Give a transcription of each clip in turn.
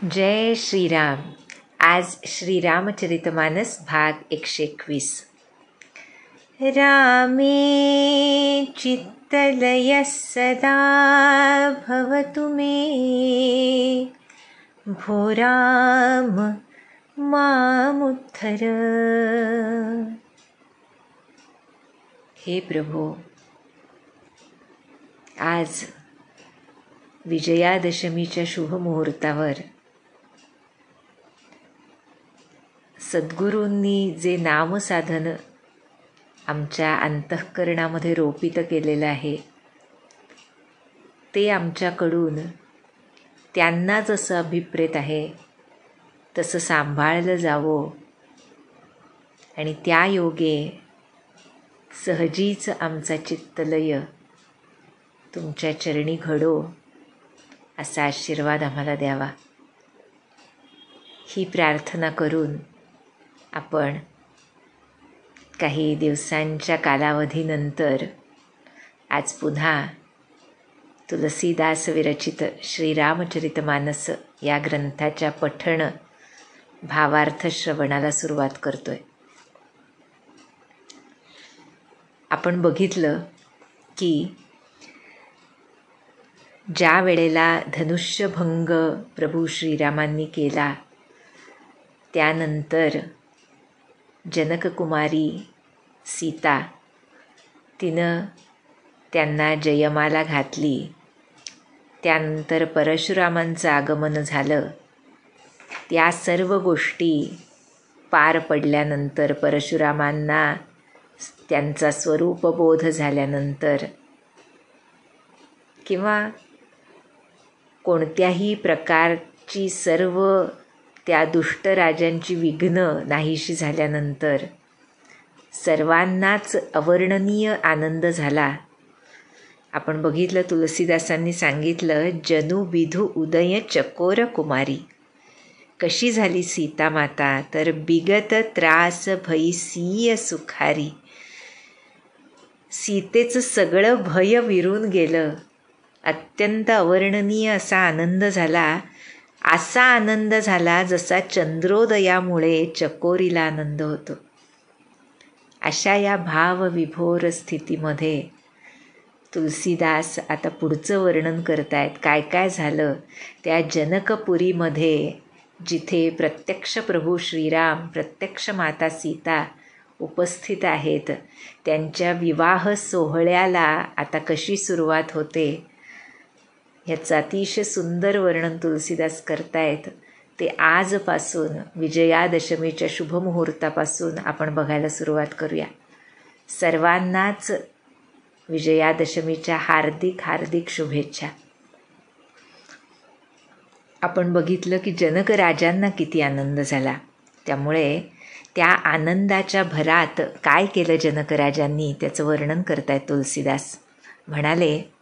जय श्रीराम. आज श्रीरामचरितमानस भाग 121. रामे चित्तलयः सदा भवतु मे, भो राम मामुद्धर. हे प्रभो, आज विजयादशमीच्या शुभमुहूर्तावर सद्गुरूंनी जे नामसाधन आमच्या अंतःकरणामध्ये रोपित केलेलं आहे ते आमच्याकडून त्यांना जसं अभिप्रेत आहे तसं सांभाळलं जावं आणि त्या योगे सहजीच आमचा चित्तलय तुमच्या चरणी घडो असा आशीर्वाद आम्हाला द्यावा. ही प्रार्थना करून आपण काही दिवसांच्या कालावधीनंतर आज पुन्हा तुलसीदास विरचित श्रीरामचरितमानस या ग्रंथाच्या पठण भावार्थ श्रवणाला सुरुवात करतोय. आपण बघितलं की ज्या वेळेला धनुष्यभंग प्रभू श्रीरामांनी केला त्यानंतर जनककुमारी सीता तिनं त्यांना जयमाला घातली. त्यानंतर परशुरामांचं आगमन झालं. त्या सर्व गोष्टी पार पडल्यानंतर परशुरामांना त्यांचा स्वरूपबोध झाल्यानंतर किंवा कोणत्याही प्रकारची सर्व त्या दुष्ट राजांची विघ्न नाहीशी झाल्यानंतर सर्वांनाच अवर्णनीय आनंद झाला. आपण बघितलं तुलसीदासांनी सांगितलं, जनु बिधू उदय चकोर कुमारी. कशी झाली सीता माता तर बिगत त्रास भई सिय सुखारी. सीतेचं सगळं भय विरून गेलं. अत्यंत अवर्णनीय असा आनंद झाला. असा आनंद झाला जसा चंद्रोदयामुळे चकोरीला आनंद होतो. अशा या भावविभोर स्थितीमध्ये तुलसीदास आता पुढचं वर्णन करतायत. काय काय झालं त्या जनकपुरीमध्ये, जिथे प्रत्यक्ष प्रभू श्रीराम, प्रत्यक्ष माता सीता उपस्थित आहेत. त्यांच्या विवाह सोहळ्याला आता कशी सुरुवात होते ह्याचं अतिशय सुंदर वर्णन तुलसीदास करतायत. ते आजपासून विजयादशमीच्या शुभमुहूर्तापासून आपण बघायला सुरुवात करूया. सर्वांनाच विजयादशमीच्या हार्दिक हार्दिक शुभेच्छा. आपण बघितलं की जनक राजांना किती आनंद झाला. त्यामुळे त्या आनंदाच्या भरात काय केलं जनक राजांनी त्याचं वर्णन करतायत तुलसीदास. म्हणाले,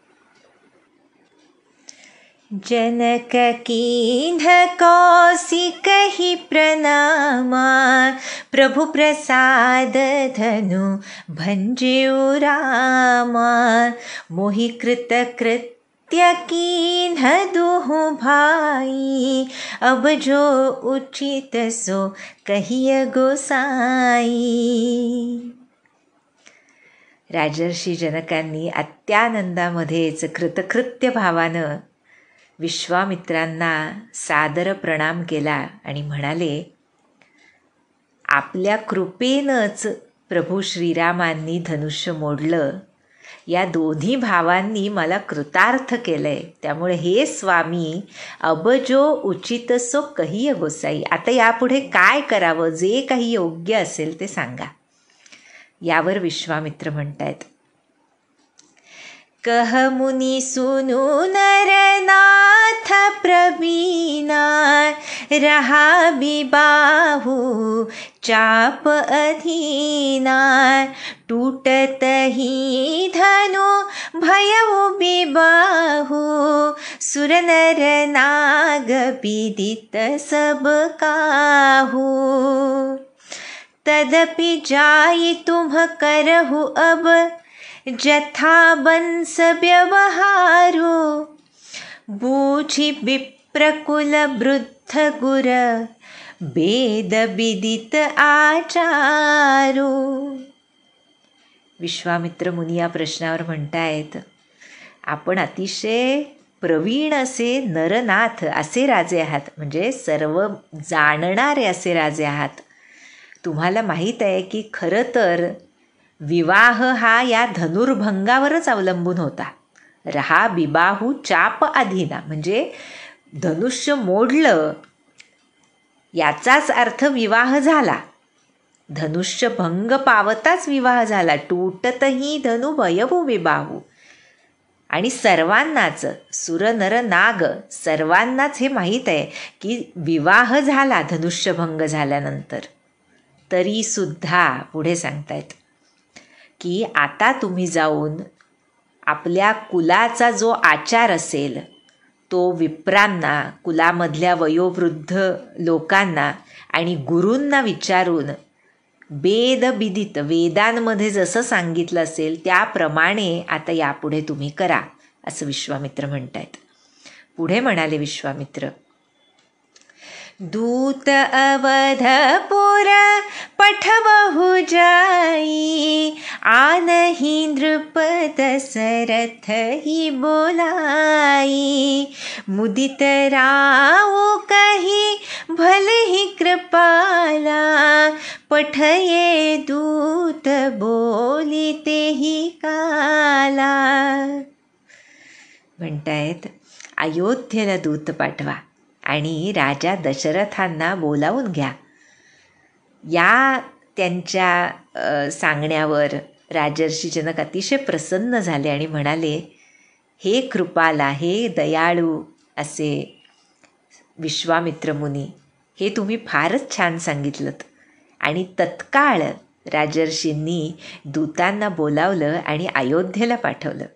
जनक कीन्ह कौशिक ही प्रणामा, प्रभु प्रसाद धनु भंजेउ रामा. मोहि कृत कृत्य कीन्ह दुहु भाई, अब जो उचित सो कहिय गोसाई. राजर्षी जनकांनी अत्यानंदामध्येच कृतकृत्य भावानं विश्वामित्रांना सादर प्रणाम केला आणि म्हणाले, आपल्या कृपेनंच प्रभू श्रीरामांनी धनुष्य मोडलं. या दोन्ही भावांनी मला कृतार्थ केलंय. त्यामुळे हे स्वामी, अब जो उचित सो कहिय गोसाई. आता यापुढे काय करावं, जे काही योग्य असेल ते सांगा. यावर विश्वामित्र म्हणतायत, कह मुनी सुनु नरनाथ प्रवीणा, रहा बिबाहु चाप अधीना. टूटत ही धनु भयउ बिबाहु, सुर नर नाग पीडित सब काहू. तदपि जाई तुम करहु अब, जथा बंस व्यवहारो. बूझी प्रकुल वृद्ध गुर वेद विदित आचारू. विश्वामित्र मुनी या प्रश्नावर म्हणतायत, आपण अतिशय प्रवीण असे नरनाथ असे राजे आहात, म्हणजे सर्व जाणणारे असे राजे आहात. तुम्हाला माहीत आहे की खरं तर विवाह हा या धनुर्भंगावरच अवलंबून होता. रहा बिबाहू चाप अधीना, म्हणजे धनुष्य मोडलं याचाच अर्थ विवाह झाला. धनुष्य भंग पावताच विवाह झाला. टूटतही धनु भयभू विबाहू. आणि सर्वांनाच, सुर नर नाग सर्वांनाच हे माहीत आहे की विवाह झाला धनुष्यभंग झाल्यानंतर. तरीसुद्धा पुढे सांगतायत की आता तुम्ही जाऊन आपल्या कुलाचा जो आचार असेल तो विप्रांना, कुलामधल्या वयोवृद्ध लोकांना आणि गुरूंना विचारून वेद विदित, वेदांमध्ये जसं सांगितलं असेल त्याप्रमाणे आता यापुढे तुम्ही करा, असं विश्वामित्र म्हणतायत. पुढे म्हणाले विश्वामित्र, दूत अवधपुर पठवहु जाई, आनहि नृप दशरथ ही बोलाई. मुदित राऊ कही भलहि कृपाला, पठये दूत बोलिते ही काला. म्हणतायत अयोध्येला दूत पाठवा आणि राजा दशरथांना बोलावून घ्या. या त्यांच्या सांगण्यावर राजर्षी जनक अतिशय प्रसन्न झाले आणि म्हणाले, हे कृपाला, हे दयाळू असे विश्वामित्र मुनी, हे तुम्ही फारच छान सांगितलंत. आणि तत्काळ राजर्षींनी दूतांना बोलावलं आणि अयोध्येला पाठवलं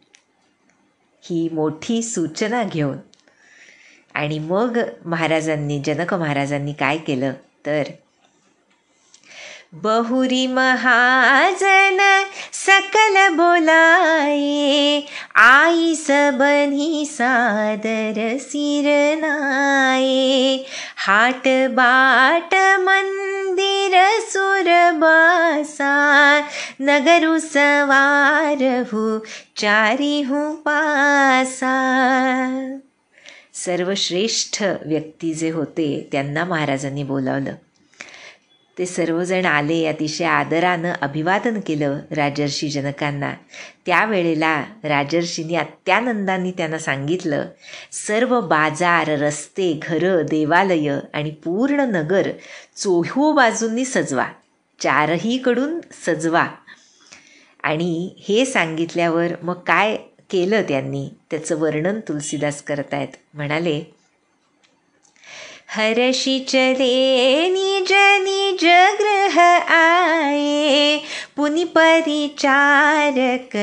ही मोठी सूचना घेऊन. आणि मग जनक महाराजांनी काय केलं तर, बहुरी महाजन सकल बोलाये, आई सबनी सादर सिरनाये. हाट बाट मंदिर सुरबासा, नगरु सवारहु चारिहु पासा. सर्वश्रेष्ठ व्यक्ती जे होते त्यांना महाराजांनी बोलावलं. ते सर्वजण आले, अतिशय आदरानं अभिवादन केलं राजर्षी जनकांना. त्यावेळेला राजर्षींनी अत्यानंदाने त्यांना सांगितलं, सर्व बाजार, रस्ते, घरं, देवालय आणि पूर्ण नगर चोहो बाजूंनी सजवा, चारहीकडून सजवा. आणि हे सांगितल्यावर मग काय केलं त्यांनी त्याचं वर्णन तुलसीदास करतायत. म्हणाले, हर्षी चले निज निज ग्रह आये, पुनि परिचारक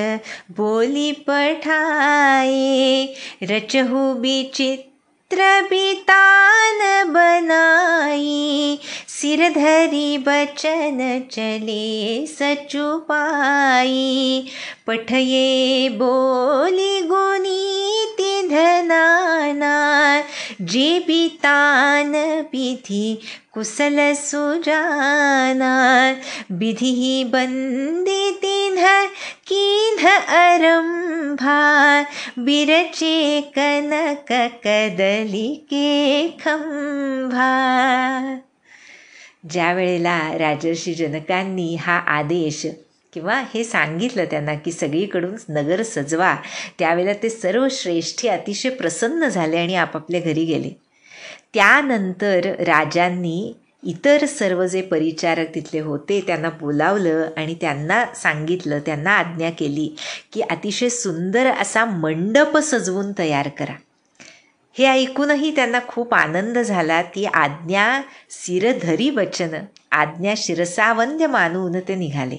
बोली पठाए. रचहु विचित्र बितान बनाई, सिरधरी बचन चले सचुपाई. पठये बोली गुनीति धनाना, जे बितान विधि कुशल सुजाना. विधि बंदी तिन्ह कीन्ह अरंभा, बिरचे कनक कदली के खंभा. ज्या वेळेला राजर्षी जनकांनी हा आदेश किंवा हे सांगितलं त्यांना की सगळीकडून नगर सजवा, त्यावेळेला ते सर्व श्रेष्ठी अतिशय प्रसन्न झाले आणि आपापल्या घरी गेले. त्यानंतर राजांनी इतर सर्व जे परिचारक तिथले होते त्यांना बोलावलं आणि त्यांना सांगितलं, त्यांना आज्ञा केली की अतिशय सुंदर असा मंडप सजवून तयार करा. हे ऐकूनही त्यांना खूप आनंद झाला. ती आज्ञा शिरधरी वचन, आज्ञा शिरसावंद्य मानून ते निघाले.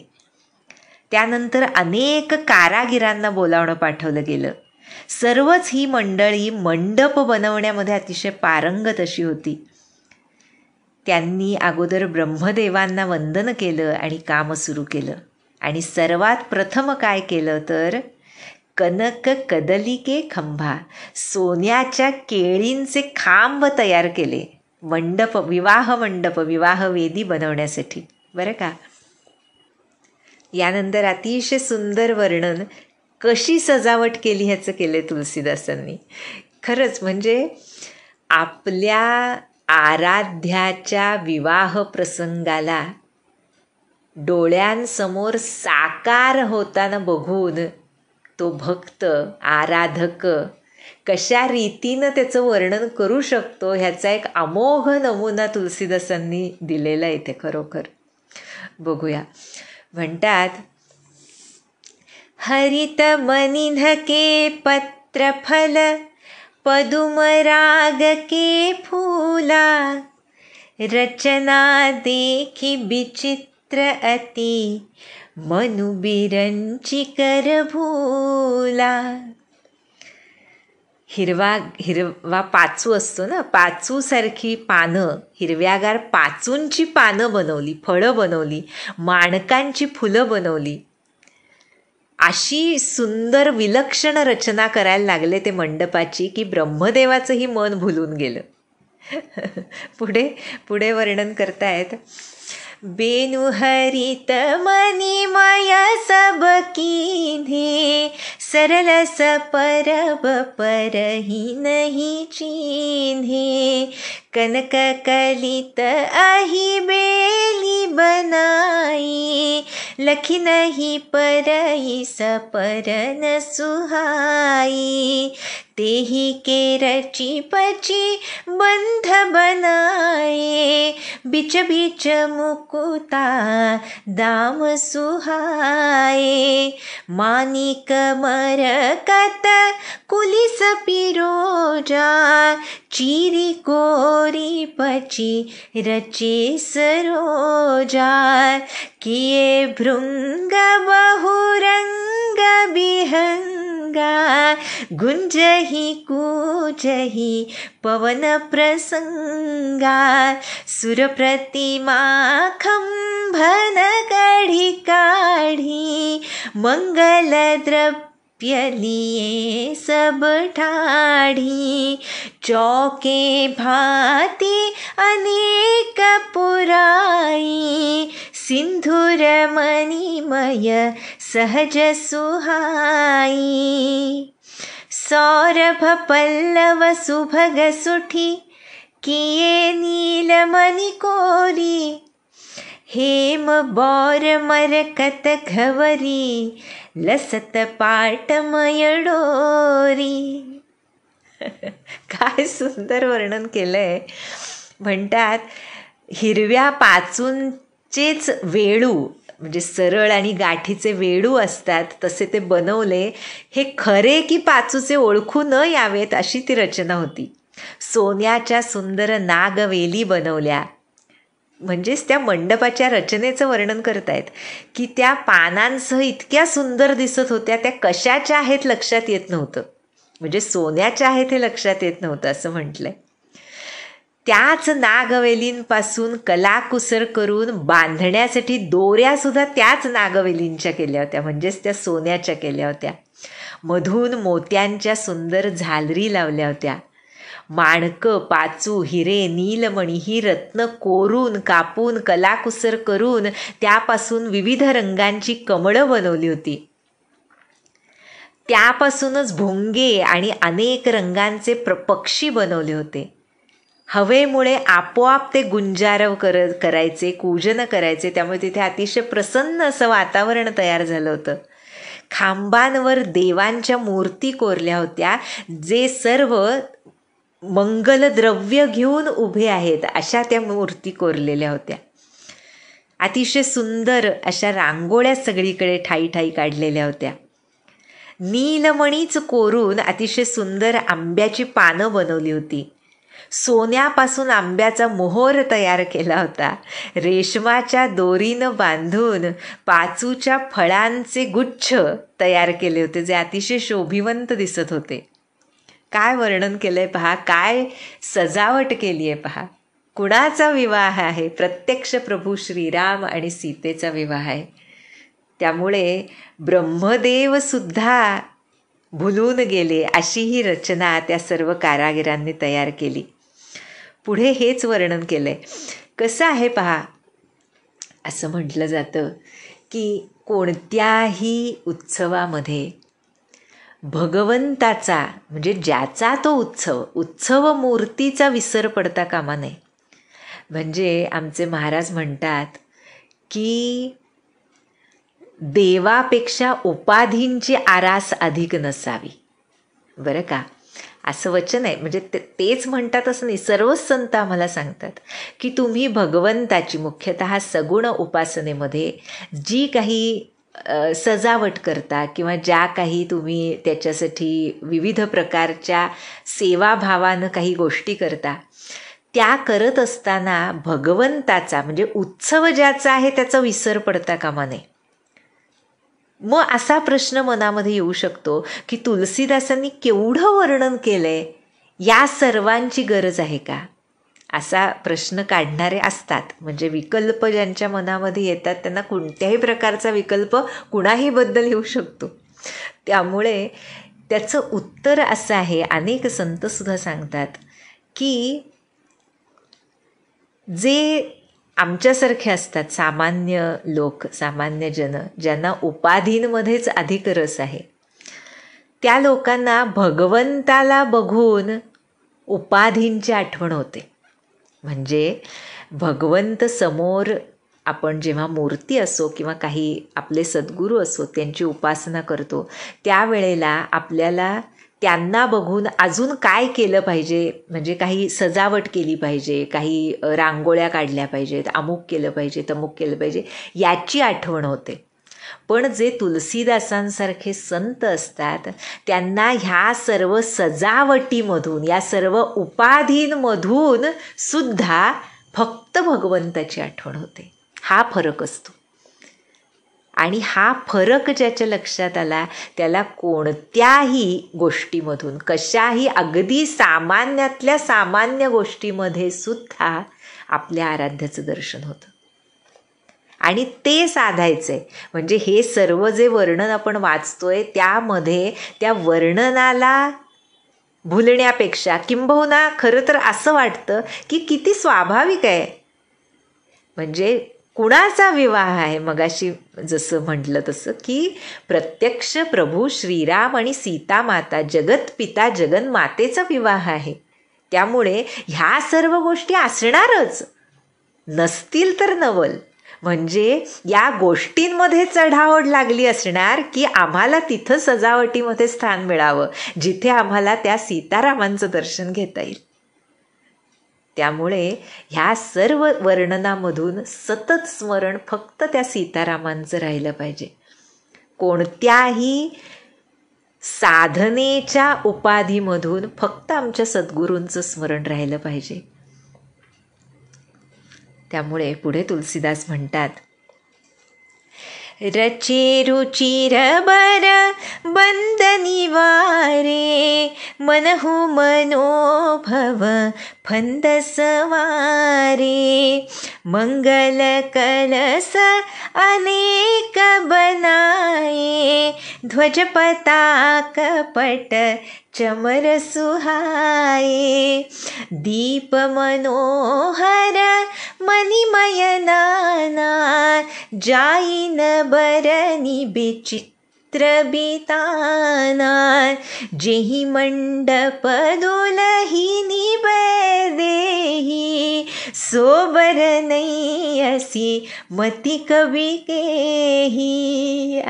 त्यानंतर अनेक कारागिरांना बोलावणं पाठवलं गेलं. सर्वच ही मंडळी मंडप बनवण्यामध्ये अतिशय पारंगत अशी होती. त्यांनी अगोदर ब्रह्मदेवांना वंदन केलं आणि काम सुरू केलं. आणि सर्वात प्रथम काय केलं तर कनक कदलिके खंभा, सोन्याच्या केळींचे खांब तयार केले मंडप, विवाहवेदी बनवण्यासाठी, बरं का. यानंतर अतिशय सुंदर वर्णन कशी सजावट केली ह्याचं केले तुलसीदासांनी. खरंच म्हणजे आपल्या आराध्याच्या विवाह प्रसंगाला डोळ्यांसमोर साकार होताना बघून तो भक्त आराधक कशा रीतीनं त्याचं वर्णन करू शकतो ह्याचा एक अमोघ नमुना तुलसीदासांनी दिलेला इथे खरोखर. बघूया. म्हणतात, हरित मनिधके पत्रफल, पदुमराग के फूला, रचना देखी विचित्र अति, मनुबिरंची कर भूला. हिरवा पाचू असतो ना, पाचूसारखी पानं, हिरव्यागार पाचूंची पानं बनवली, फळं बनवली, माणकांची फुलं बनवली. अशी सुंदर विलक्षण रचना करायला लागले ते मंडपाची की ब्रह्मदेवाचंही मन भुलून गेलं. पुढे वर्णन करतायत. बेनु हरित मणिमय सब कीन्हे, सरलस परब परही नहीं चीन्हे, कनक कलित अहि बेली बनाई, लखी नहीं परही सपरन सुहाई, तेहि के रची पची बंध बनाए, बिच बिच मुकुता दाम सुहाए, मानिक मरकत कुलिस पिरोजा, चीरी कोरी पची रचे सरोजा, किए भृंग बहुरंग बिहंगा, गुंजही कूजही पवन प्रसंगा, सुर प्रतिमा खंभन गढ़ी काढ़ी, मंगल द्रव्य लिए सब ठाढ़ी, चौके भांति अनेक पुराई, सिंधुर मणिमय सहज सुहाई, सौरभ पल्लव सुभग सुठी, किए नीलमणि कोरी, हेम बौर मरकत घवरी, लसत पाटमय डोरी. काय सुंदर वर्णन केलंय. म्हणतात, हिरव्या पाचूंचेच वेळू म्हणजे सरळ आणि गाठीचे वेळू असतात तसे ते बनवले. हे खरे की पाचूचे ओळखू न यावेत अशी ती रचना होती. सोन्याच्या सुंदर नागवेली बनवल्या. म्हणजेच त्या मंडपाच्या रचनेचं वर्णन करतायत की त्या पानांसह इतक्या सुंदर दिसत होत्या. त्या कशाच्या आहेत लक्षात येत नव्हतं, म्हणजे सोन्याच्या आहेत हे लक्षात येत नव्हतं असं म्हटलंय. त्याच नागवेलींपासून कलाकुसर करून बांधण्यासाठी दोऱ्यासुद्धा त्याच नागवेलींच्या केल्या होत्या, म्हणजेच त्या सोन्याच्या केल्या होत्या. मधून मोत्यांच्या सुंदर झालरी लावल्या होत्या. माणकं, पाचू, हिरे, नीलमणी ही रत्न कोरून कापून कलाकुसर करून त्यापासून विविध रंगांची कमळं बनवली होती. त्यापासूनच भोंगे आणि अनेक रंगांचे पक्षी बनवले होते. हवेमुळे आपोआप ते गुंजारव करायचे, कूजन करायचे. त्यामुळे तिथे अतिशय प्रसन्न असं वातावरण तयार झालं होतं. खांबांवर देवांच्या मूर्ती कोरल्या होत्या, जे सर्व मंगलद्रव्य घेऊन उभे आहेत अशा त्या मूर्ती कोरलेल्या होत्या. अतिशय सुंदर अशा रांगोळ्या सगळीकडे ठाई ठाई काढलेल्या होत्या. नीलमणीच कोरून अतिशय सुंदर आंब्याची पानं बनवली होती. सोन्यापासून आंब्याचा मोहोर तयार केला होता. रेशमाच्या दोरीनं बांधून पाचूच्या फळांचे गुच्छ तयार केले होते, जे अतिशय शोभिवंत दिसत होते. काय वर्णन केलं आहे पहा, काय सजावट केली आहे पहा. कुणाचा विवाह आहे? प्रत्यक्ष प्रभू श्रीराम आणि सीतेचा विवाह आहे. त्यामुळे ब्रह्मदेवसुद्धा भुलून गेले, अशी ही रचना त्या सर्व कारागिरांनी तयार केली. पुढे हेच वर्णन केलं आहे. कसं आहे पहा, असं म्हटलं जातं की कोणत्याही उत्सवामध्ये भगवंताचा म्हणजे ज्याचा तो उत्सव मूर्तीचा विसर पडता कामा नये. म्हणजे आमचे महाराज म्हणतात की देवापेक्षा उपाधींची आरास अधिक नसावी. बरं का, असं वचन आहे. म्हणजे तेच म्हणतात असं नाही, सर्वच संत आम्हाला सांगतात की तुम्ही भगवंताची मुख्यतः सगुण उपासनेमध्ये जी काही सजावट करता किंवा ज्या काही तुम्ही त्याच्यासाठी विविध प्रकारच्या सेवाभावानं काही गोष्टी करता, त्या करत असताना भगवंताचा म्हणजे उत्सव ज्याचा आहे त्याचा विसर पडता कामा नये. मग असा प्रश्न मनामध्ये येऊ शकतो की तुलसीदासांनी केवढं वर्णन केलंय, या सर्वांची गरज आहे का, असा प्रश्न काढणारे असतात. म्हणजे विकल्प ज्यांच्या मनामध्ये येतात त्यांना कोणत्याही प्रकारचा विकल्प कुणाही बद्दल येऊ शकतो. त्यामुळे त्याचं उत्तर असं आहे, अनेक संतसुद्धा सांगतात की जे आमच्यासारखे असतात, सामान्य लोक, सामान्य जन, ज्यांना उपाधींमध्येच अधिक रस आहे, त्या लोकांना भगवंताला बघून उपाधींची आठवण होते. म्हणजे भगवंत समोर आपण जेव्हा मूर्ती असो किंवा काही आपले सद्गुरू असो त्यांची उपासना करतो, त्यावेळेला आपल्याला त्यांना बघून अजून काय केलं पाहिजे, म्हणजे काही सजावट केली पाहिजे, काही रांगोळ्या काढल्या पाहिजेत, अमुक केलं पाहिजे, तमुक केलं पाहिजे, याची आठवण होते. पण जे तुलसीदासांसारखे संत असतात त्यांना ह्या सर्व सजावटीमधून, या सर्व उपाधींमधून सुद्धा फक्त भगवंताची आठवण होते. हा फरक असतो. आणि हा फरक ज्याच्या लक्षात आला त्याला कोणत्याही गोष्टीमधून, कशाही अगदी सामान्यातल्या सामान्य गोष्टीमध्ये सुद्धा आपल्या आराध्याचं दर्शन होतं. आणि ते साधायचं आहे. म्हणजे हे सर्व जे वर्णन आपण वाचतोय त्यामध्ये त्या वर्णनाला भुलण्यापेक्षा किंबहुना खरं तर असं वाटतं की किती स्वाभाविक आहे. म्हणजे कुणाचा विवाह आहे, मगाशी जसं म्हटलं तसं की प्रत्यक्ष प्रभू श्रीराम आणि सीता माता, जगतपिता जगन्मातेचा विवाह आहे. त्यामुळे ह्या सर्व गोष्टी असणारच, नसतील तर नवल. म्हणजे या गोष्टींमध्ये चढाओढ लागली असणार की आम्हाला तिथं सजावटीमध्ये स्थान मिळावं जिथे आम्हाला त्या सीतारामांचं दर्शन घेता येईल. त्यामुळे ह्या सर्व वर्णनामधून सतत स्मरण फक्त त्या सीतारामांचं राहिलं पाहिजे. कोणत्याही साधनेच्या उपाधीमधून फक्त आमच्या सद्गुरूंचं स्मरण राहिलं पाहिजे. त्यामुळे पुढे तुलसीदास म्हणतात, रचे रुचिर बर बंद निवारे, मनहु मनोभव फंद सवारे, मंगल कलस अनेक बनाए, ध्वज पताक पट चमर सुहाए, दीप मनोहर मणिमय नाना, जाईन बरनी विचित्र बिताना, जेहि मंडप दुलहिनी देही, सोबर नहीं असी मती कवी केही.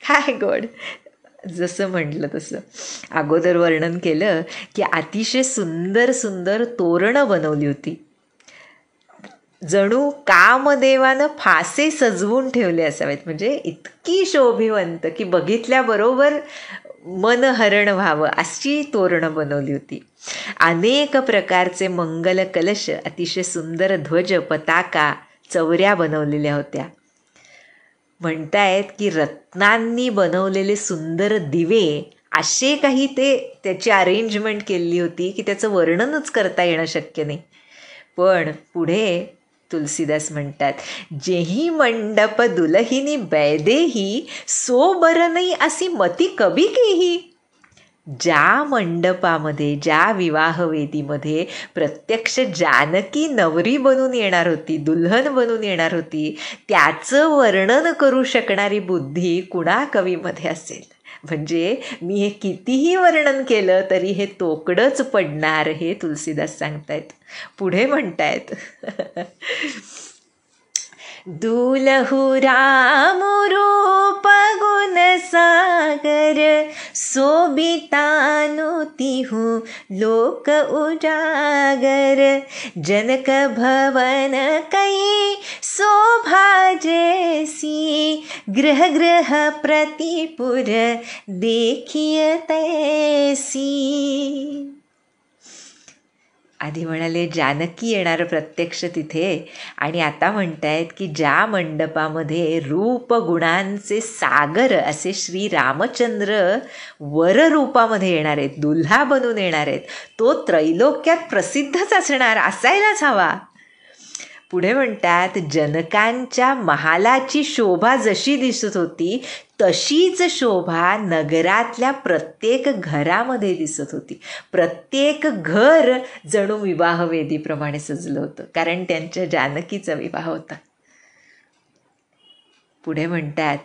काय गोड. जसं म्हटलं तसं अगोदर वर्णन केलं की अतिशय सुंदर सुंदर तोरणं बनवली होती. जणू कामदेवानं फासे सजवून ठेवले असावेत. म्हणजे इतकी शोभिवंत की बघितल्याबरोबर मन हरण व्हावं अशी तोरणं बनवली होती. अनेक प्रकारचे मंगल कलश, अतिशय सुंदर ध्वज, पताका, चवऱ्या बनवलेल्या होत्या. म्हणतायत की रत्नांनी बनवलेले सुंदर दिवे, असे काही त्याची अरेंजमेंट केलेली होती की त्याचं वर्णनच करता येणं शक्य नाही. पण पुढे तुलसीदास म्हणतात, जेही मंडप दुलहिनी बैदेही, सो बर नाही अशी मती कबी केही. ज्या मंडपामध्ये, ज्या विवाहवेदीमध्ये प्रत्यक्ष जानकी नवरी बनून येणार होती, दुल्हन बनून येणार होती, त्याचं वर्णन करू शकणारी बुद्धी कुणा कवीमध्ये असेल. म्हणजे मी हे कितीही वर्णन केलं तरी हे तोकडंच पडणार, हे तुलसीदास सांगतायत. पुढे म्हणतायत, दुलहु राम रूप गुण सागर, सोबितानु तिहु लोक उजागर. जनक भवन कई शोभा जैसी, गृह गृह प्रतिपुर देखिय तैसी. आधी म्हणाले जानकी येणार प्रत्यक्ष तिथे, आणि आता म्हणतायत की ज्या मंडपामध्ये रूप गुणांचे सागर असे श्री रामचंद्र वर रूपामध्ये येणार आहेत, दुल्हा बनून येणार आहेत, तो त्रैलोक्यात प्रसिद्धच असणार, असायलाच हवा. पुढे म्हणतात, जनकांच्या महालाची शोभा जशी दिसत होती तशीच शोभा नगरातल्या प्रत्येक घरामध्ये दिसत होती. प्रत्येक घर जणू विवाहवेदीप्रमाणे सजलं होतं, कारण त्यांच्या जानकीचा विवाह होता. पुढे म्हणतात,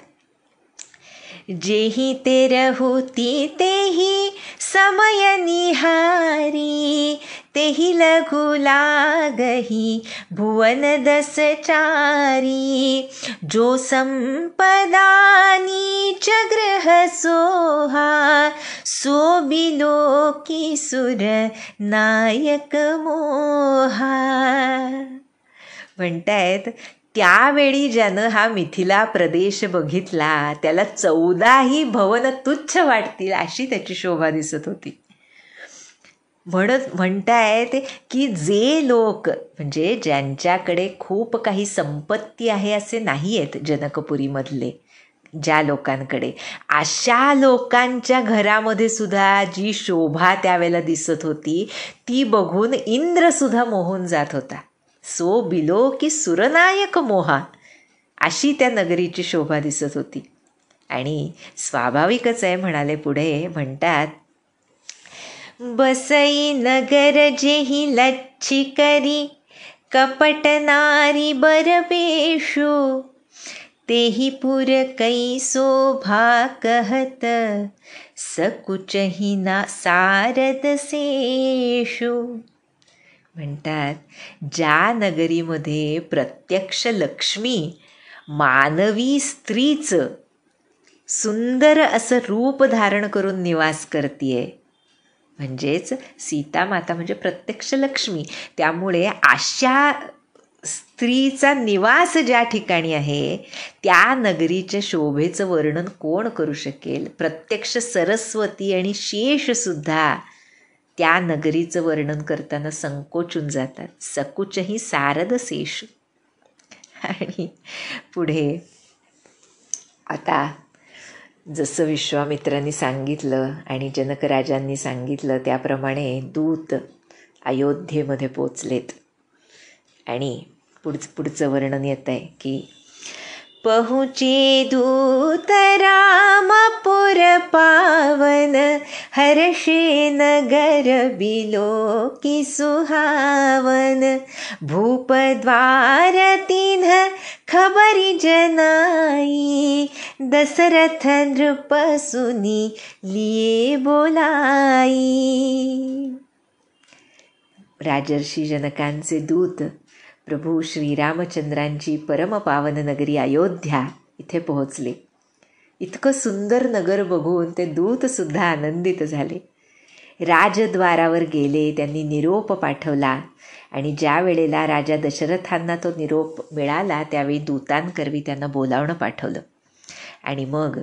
जेही ते रहुती तेही समय निहारी, तेही लघु लागही भुवन दस चारी. जो संपदा नीच ग्रह सोहा, सो बिलो की सुर नायक मोहा. म्हणतायत, त्यावेळी ज्यानं हा मिथिला प्रदेश बघितला त्याला 14ही भवन तुच्छ वाटतील अशी त्याची शोभा दिसत होती. म्हणतायत की जे लोक, म्हणजे ज्यांच्याकडे खूप काही संपत्ती आहे असे नाही आहेत जनकपुरीमधले, ज्या लोकांकडे, अशा लोकांच्या घरामध्ये सुद्धा जी शोभा त्यावेळेला दिसत होती ती बघून इंद्रसुद्धा मोहून जात होता. सो बिलो की सुरनायक मोहा, अशी त्या नगरीची शोभा दिसत होती. आणि स्वाभाविकच आहे म्हणाले. पुढे म्हणतात, बसई नगर जेही लच्छी करी, कपट नारी बरबेशु, तेही पुर कै शोभा कहत, सकुचही ना सारद शेषु. म्हणतात, ज्या नगरीमध्ये प्रत्यक्ष लक्ष्मी मानवी स्त्रीचं सुंदर असं रूप धारण करून निवास करतीये, म्हणजेच सीता माता म्हणजे प्रत्यक्ष लक्ष्मी, त्यामुळे अशा स्त्रीचा निवास ज्या ठिकाणी आहे त्या नगरीच्या शोभेचं वर्णन कोण करू शकेल. प्रत्यक्ष सरस्वती आणि शेषसुद्धा त्या नगरीचं वर्णन करताना संकोचून जातात. सकुचही सारद शेष. आणि पुढे आता जसं विश्वामित्रांनी सांगितलं आणि जनकराजांनी सांगितलं त्याप्रमाणे दूत अयोध्येमध्ये पोचलेत. आणि पुढचं वर्णन येत आहे की, पहुँचे दूत रामपुर पावन, हर्षे नगर बिलो की सुहावन. भूप द्वार तिन्ह खबरी जनाई, दशरथ नृप सुनी लिए बोलाई. राजर्षी जनकांचे दूत प्रभू श्रीरामचंद्रांची परमपावन नगरी अयोध्या इथे पोहोचले. इतकं सुंदर नगर बघून ते दूतसुद्धा आनंदित झाले. राजद्वारावर गेले, त्यांनी निरोप पाठवला. आणि ज्या वेळेला राजा दशरथांना तो निरोप मिळाला त्यावेळी दूतांकरवी त्यांना बोलावणं पाठवलं. आणि मग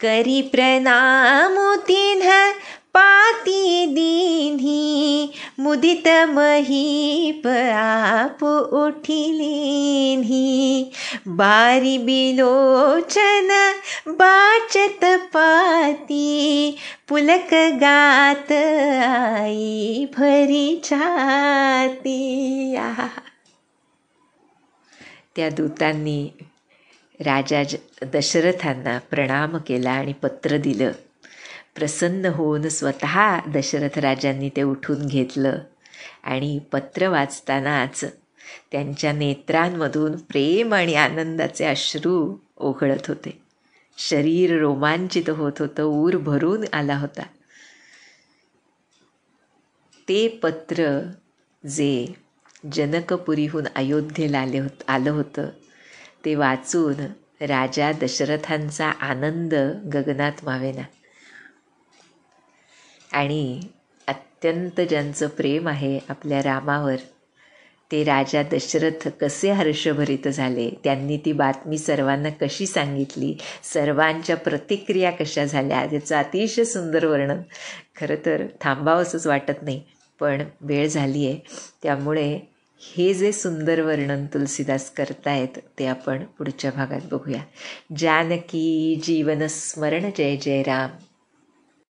करी प्रणामु तिन्ह पाती दीन्ही, मुदित महीप आप उठिलेन्ही. बारी बिलोचन बाचत पाती, पुलक गात आई भरी छाती. त्या दूतांनी राजा दशरथांना प्रणाम केला आणि पत्र दिलं. प्रसन्न होऊन स्वतः दशरथ राजांनी ते उठून घेतलं आणि पत्र वाचतानाच त्यांच्या नेत्रांमधून प्रेम आणि आनंदाचे अश्रू ओघळत होते. शरीर रोमांचित होत होतं, ऊर भरून आला होता. ते पत्र जे जनकपुरीहून अयोध्येला आलं होतं ते वाचून राजा दशरथांचा आनंद गगनात मावेना. आणि अत्यंत ज्यांचं प्रेम आहे आपल्या रामावर, ते राजा दशरथ कसे हर्षभरित झाले, त्यांनी ती बातमी सर्वांना कशी सांगितली, सर्वांच्या प्रतिक्रिया कशा झाल्या, त्याचं अतिशय सुंदर वर्णन. खरं तर थांबावंसंच वाटत नाही, पण वेळ झाली आहे. त्यामुळे हे जे सुंदर वर्णन तुलसीदास करतायत ते आपण पुढच्या भागात बघूया. जानकी जीवन स्मरण जय जय राम.